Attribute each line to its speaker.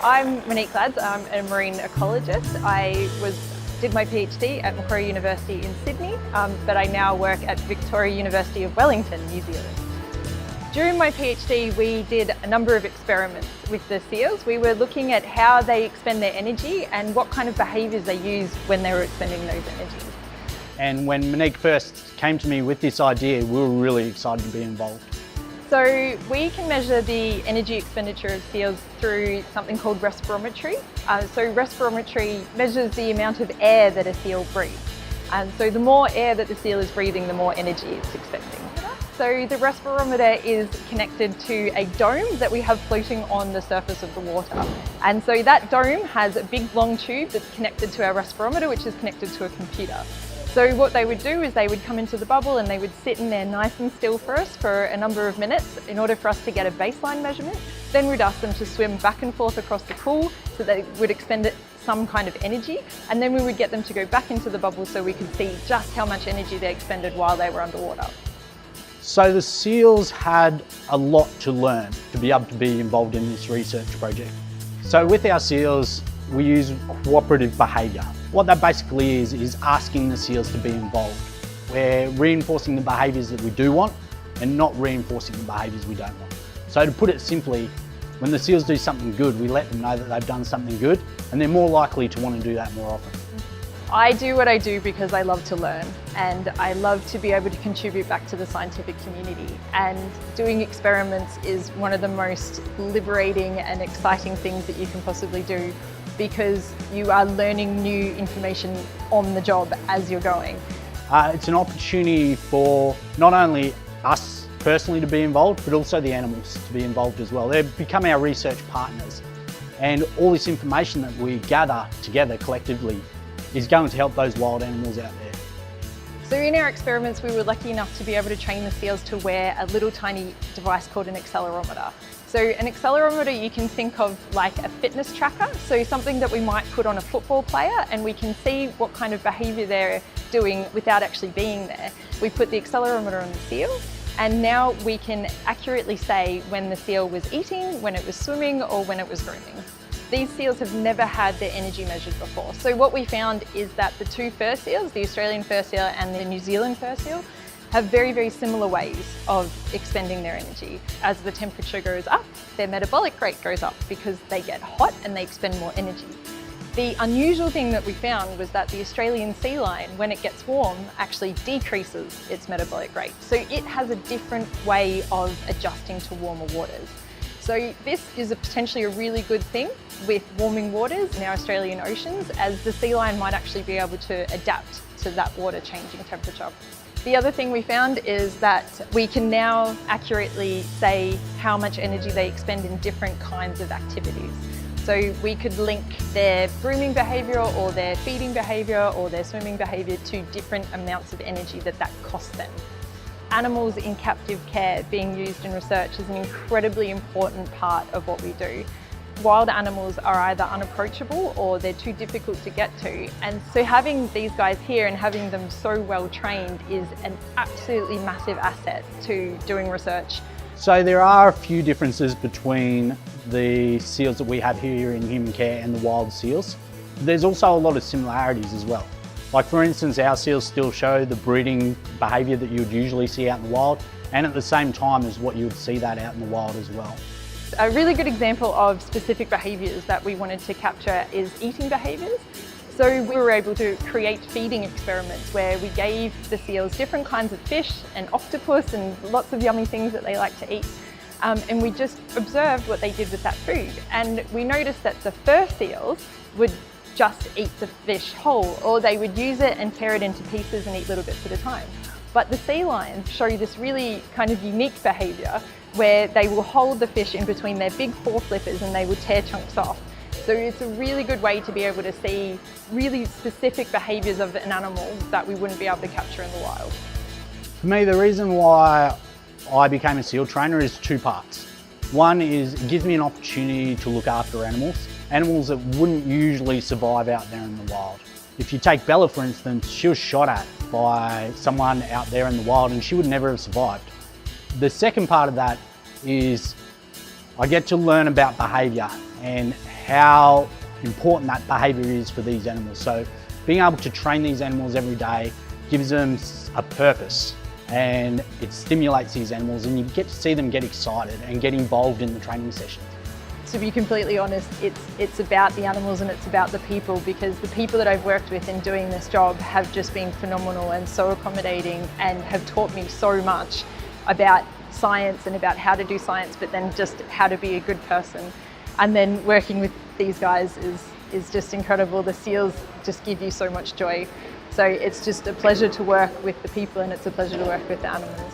Speaker 1: I'm Monique Lads, I'm a marine ecologist. I did my PhD at Macquarie University in Sydney, but I now work at Victoria University of Wellington, New Zealand. During my PhD, we did a number of experiments with the seals. We were looking at how they expend their energy and what kind of behaviours they use when they were expending those energies.
Speaker 2: And when Monique first came to me with this idea, we were really excited to be involved.
Speaker 1: So we can measure the energy expenditure of seals through something called respirometry. So respirometry measures the amount of air that a seal breathes. And so the more air that the seal is breathing, the more energy it's expending. So the respirometer is connected to a dome that we have floating on the surface of the water. And so that dome has a big long tube that's connected to our respirometer, which is connected to a computer. So what they would do is they would come into the bubble and they would sit in there nice and still for us for a number of minutes in order for us to get a baseline measurement. Then we'd ask them to swim back and forth across the pool so they would expend some kind of energy, and then we would get them to go back into the bubble so we could see just how much energy they expended while they were underwater.
Speaker 2: So the seals had a lot to learn to be able to be involved in this research project. So with our seals, we use cooperative behaviour. What that basically is asking the seals to be involved. We're reinforcing the behaviours that we do want and not reinforcing the behaviours we don't want. So to put it simply, when the seals do something good, we let them know that they've done something good, and they're more likely to want to do that more often.
Speaker 1: I do what I do because I love to learn, and I love to be able to contribute back to the scientific community. And doing experiments is one of the most liberating and exciting things that you can possibly do, because you are learning new information on the job as you're going.
Speaker 2: It's an opportunity for not only us personally to be involved, but also the animals to be involved as well. They become our research partners, and all this information that we gather together collectively is going to help those wild animals out there.
Speaker 1: So in our experiments, we were lucky enough to be able to train the seals to wear a little tiny device called an accelerometer. So an accelerometer you can think of like a fitness tracker, so something that we might put on a football player and we can see what kind of behaviour they're doing without actually being there. We put the accelerometer on the seal, and now we can accurately say when the seal was eating, when it was swimming, or when it was grooming. These seals have never had their energy measured before. So what we found is that the two fur seals, the Australian fur seal and the New Zealand fur seal, have very, very similar ways of expending their energy. As the temperature goes up, their metabolic rate goes up because they get hot and they expend more energy. The unusual thing that we found was that the Australian sea lion, when it gets warm, actually decreases its metabolic rate. So it has a different way of adjusting to warmer waters. So this is potentially a really good thing with warming waters in our Australian oceans, as the sea lion might actually be able to adapt to that water changing temperature. The other thing we found is that we can now accurately say how much energy they expend in different kinds of activities. So we could link their grooming behaviour or their feeding behaviour or their swimming behaviour to different amounts of energy that costs them. Animals in captive care being used in research is an incredibly important part of what we do. Wild animals are either unapproachable or they're too difficult to get to, and so having these guys here and having them so well trained is an absolutely massive asset to doing research.
Speaker 2: So there are a few differences between the seals that we have here in human care and the wild seals. There's also a lot of similarities as well. Like for instance, our seals still show the breeding behaviour that you would usually see out in the wild, and at the same time as what you would see that out in the wild as well.
Speaker 1: A really good example of specific behaviours that we wanted to capture is eating behaviours. So we were able to create feeding experiments where we gave the seals different kinds of fish and octopus and lots of yummy things that they like to eat. And we just observed what they did with that food. And we noticed that the fur seals would just eat the fish whole, or they would use it and tear it into pieces and eat little bits at a time. But the sea lions show this really kind of unique behaviour where they will hold the fish in between their big foreflippers and they will tear chunks off. So it's a really good way to be able to see really specific behaviours of an animal that we wouldn't be able to capture in the wild.
Speaker 2: For me, the reason why I became a seal trainer is two parts. One is it gives me an opportunity to look after animals that wouldn't usually survive out there in the wild. If you take Bella, for instance, she was shot at by someone out there in the wild and she would never have survived. The second part of that is I get to learn about behaviour and how important that behaviour is for these animals. So being able to train these animals every day gives them a purpose, and it stimulates these animals, and you get to see them get excited and get involved in the training sessions.
Speaker 1: To be completely honest, it's about the animals and it's about the people, because the people that I've worked with in doing this job have just been phenomenal and so accommodating and have taught me so much about science and about how to do science, but then just how to be a good person. And then working with these guys is just incredible. The seals just give you so much joy. So it's just a pleasure to work with the people and it's a pleasure to work with the animals.